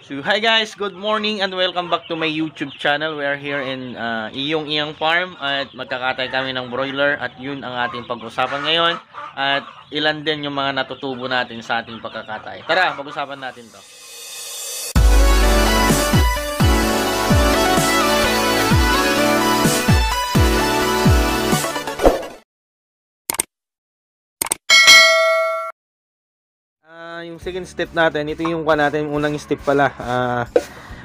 So hi guys, good morning and welcome back to my YouTube channel. We are here in Iyong Farm at magkakatay kami ng broiler at yun ang ating pag-usapan ngayon at ilan din yung mga natutubo natin sa ating pagkakatay. Tara, pag-usapan natin to. Yung second step natin, ito yung natin, unang step pala.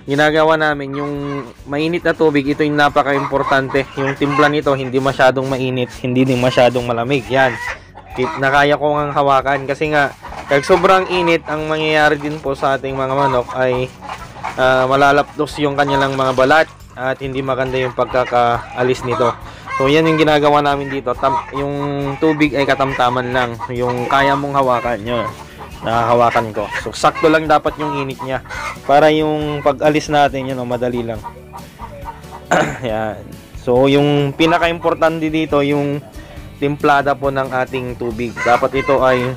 Ginagawa namin yung mainit na tubig, ito yung napaka-importante. Yung timpla nito hindi masyadong mainit, hindi din masyadong malamig. Yan. Nakaya ko ngang hawakan kasi nga kahit sobrang init, ang mangyayari din po sa ating mga manok ay malalapdos yung kanilang mga balat at hindi maganda yung pagkakaalis nito. So yan yung ginagawa namin dito. Yung tubig ay katamtaman lang, yung kaya mong hawakan nyo. Nakahawakan ko. So sakto lang dapat yung init niya para yung pag-alis natin yun, madali lang. Yan. So yung pinaka-importante dito yung timplada po ng ating tubig. Dapat ito ay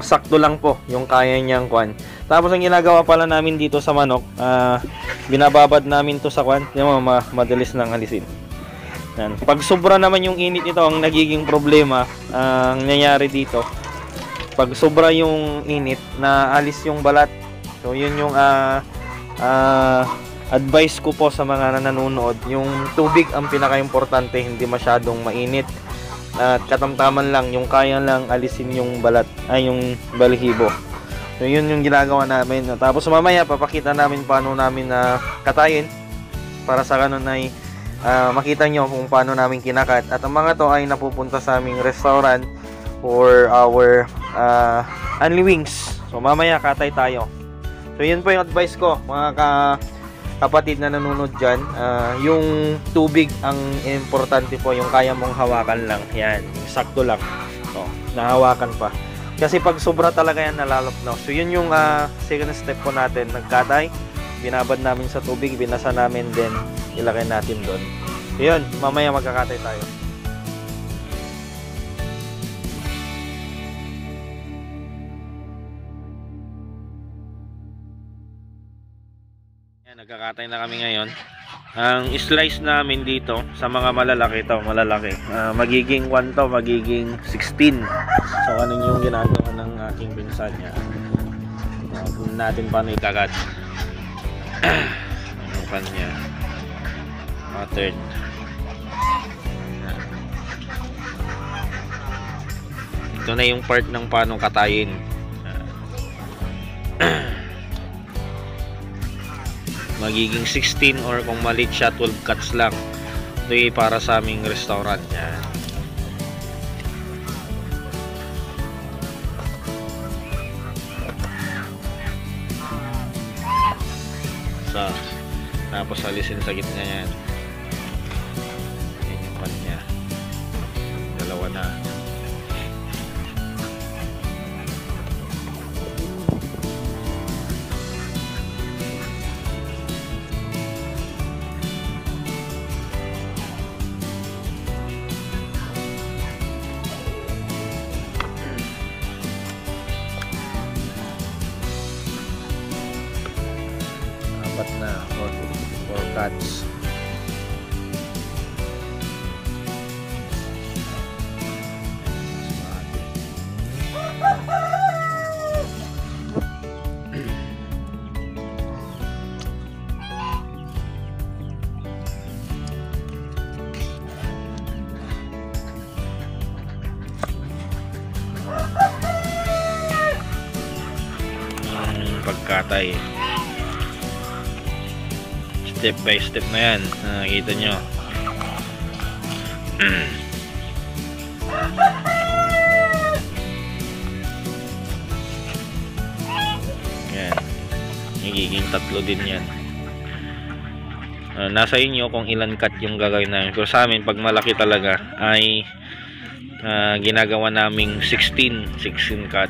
sakto lang po yung kaya niyang kwan. Tapos ang ginagawa pala namin dito sa manok, binababad namin to sa kwan. Yung madalis nang alisin. Yan. Pag sobra naman yung init nito, ang nagiging problema, ang nangyayari dito, pag sobra yung init, na alis yung balat. So yun yung advice ko po sa mga nanonood. Yung tubig ang pinaka-importante, hindi masyadong mainit at katamtaman lang, yung kaya lang alisin yung balat, ay yung balahibo. So yun yung ginagawa namin. Tapos mamaya papakita namin paano namin katayin para sa ganun ay makita nyo kung paano namin kinakat. At ang mga to ay napupunta sa aming restaurant for our only wings. So mamaya katay tayo. So yun po yung advice ko mga kapatid na nanonood dyan. Yung tubig ang importante po, yung kaya mong hawakan lang. Yan, sakto lang. So, nahawakan pa. Kasi pag sobra talaga yan, nalalapnaw. So yun yung second step po natin. Nagkatay, binabad namin sa tubig, binasa namin, then ilagay natin doon. So yun, mamaya magkakatay tayo. Nagkakatay na kami ngayon. Ang slice namin dito sa mga malalaki to, malalaki. Magiging 1 to, magiging 16. So ano yung ginagawa ng aking pinsan niya. Kung natin paano ikakat. Ano kanya? Third. Ito na yung part ng paano katayin. Magiging 16 or kung malit siya 12 cuts lang. Ito ay para sa aming restaurant. Yan. So, tapos alisin sa gitna yan. Yan yung pan niya. Dalawa na. Na 4 cuts. Pagkatay step by step na yan, nakikita nyo. Yan, nagiging 3 din yan. Nasa inyo kung ilan cut yung gagawin namin. Pero sa amin, pag malaki talaga ay ginagawa naming 16 cut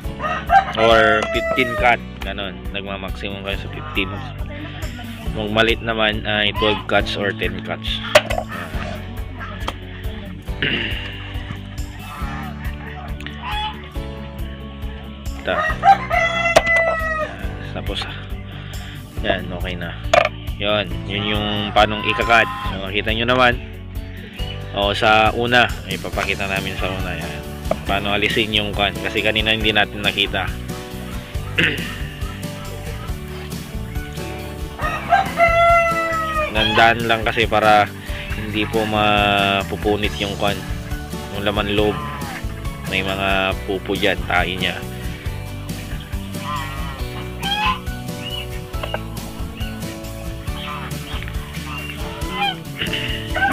or 15 cut, ganon. Nagmamaximum kayo sa 15. Kung malit naman ay 12 cuts or 10 cuts. Tapos Yan, okay na. Yun yung paanong ikakat. So, makita nyo naman. O, sa una, ipapakita namin sa una. Yan. Paano alisin yung kan. Kasi kanina hindi natin nakita. Nandaan lang kasi para hindi po mapupunit yung kan. Yung laman loob. May mga pupo dyan. Tahi niya.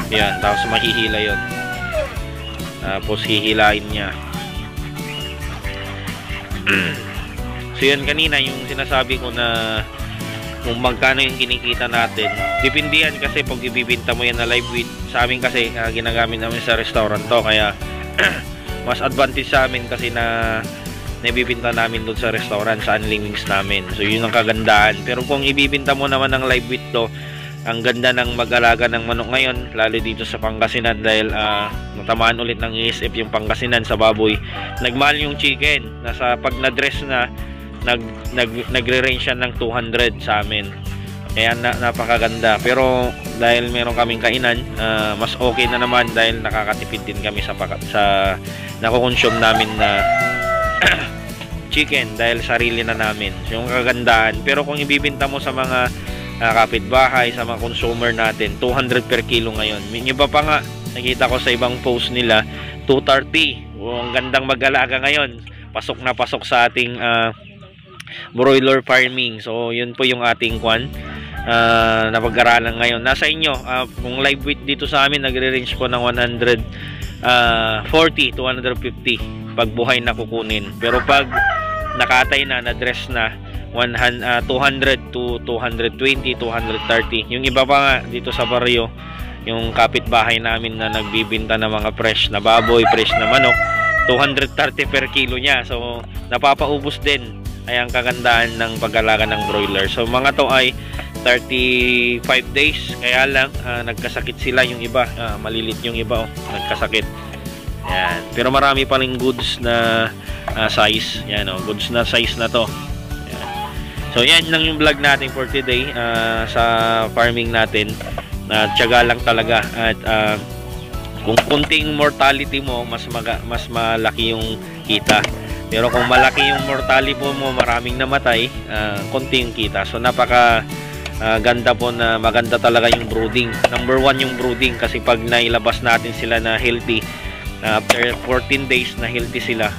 Yan, tapos mahihila yon. Tapos hihilain niya. So yan kanina yung sinasabi ko na kung magkano yung kinikita natin. Depende yan kasi pag ibibinta mo yan na live weight. Sa amin kasi ginagamit namin sa restaurant to. Kaya mas advantage sa amin kasi na nabibinta namin doon sa restaurant sa unlimited namin. So yun ang kagandahan. Pero kung ibibinta mo naman ng live weight to, ang ganda ng mag-alaga ng manok ngayon, lalo dito sa Pangasinan dahil natamaan ulit ng ESF yung Pangasinan sa baboy. Nagmahal yung chicken. Nasa pag na-dress na nagre-range siya ng 200 sa amin. Kaya napakaganda. Pero dahil meron kaming kainan, mas okay na naman dahil nakakatipid din kami sa nakokonsume namin na chicken dahil sarili na namin. So, yung kagandahan. Pero kung ibibinta mo sa mga kapitbahay, sa mga consumer natin, 200 per kilo ngayon. Yung iba pa nga, nakita ko sa ibang post nila, 230. Ang gandang mag-alaga ngayon. Pasok na pasok sa ating broiler farming. So, yun po yung ating na pag-aralan ngayon. Nasa inyo, kung live weight dito sa amin, nagre-range po ng 140 to 150 pag buhay na kukunin. Pero pag nakatay na, na-dress na, 200 to 220, 230. Yung iba pa nga dito sa baryo, yung kapitbahay namin na nagbibinta ng mga fresh na baboy, fresh na manok, 230 per kilo niya. So, napapaubos din. Ay ang kagandahan ng pag-alaga ng broiler. So, mga to ay 35 days. Kaya lang, nagkasakit sila yung iba. Malilit yung iba, nagkasakit. Yan. Pero marami pa rin goods na size. Yan, goods na size na to. So yan lang yung vlog natin for today sa farming natin. Tiyaga lang talaga at kung kunting mortality mo, mas malaki yung kita. Pero kung malaki yung mortality mo, maraming namatay, konting kita. So napaka ganda po na maganda talaga yung brooding. Number 1 yung brooding kasi pag nailabas natin sila na healthy, after 14 days na healthy sila,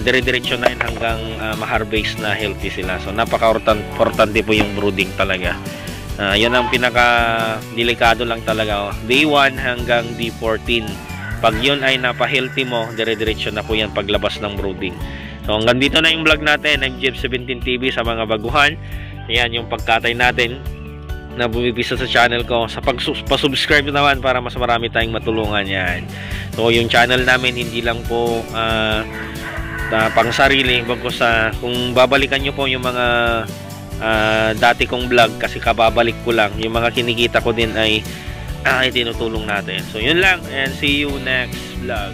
dire-diretso na yun hanggang ma-harvest na healthy sila. So napaka-importante po yung brooding talaga. Yan ang pinaka-delikado lang talaga. Day 1 hanggang day 14. Pag yun ay napa-healthy mo, dire-diretso na po yan paglabas ng brooding. So hanggang dito na yung vlog natin. I'm Jeff17 TV sa mga baguhan. Yan yung pagkatay natin na bumibisa sa channel ko. Sa pa-subscribe naman para mas marami tayong matulungan yan. So yung channel namin hindi lang po pang sarili, bagos kung babalikan nyo po yung mga dati kong vlog kasi kababalik ko lang, yung mga kinikita ko din ay tinutulong natin. So yun lang and see you next vlog.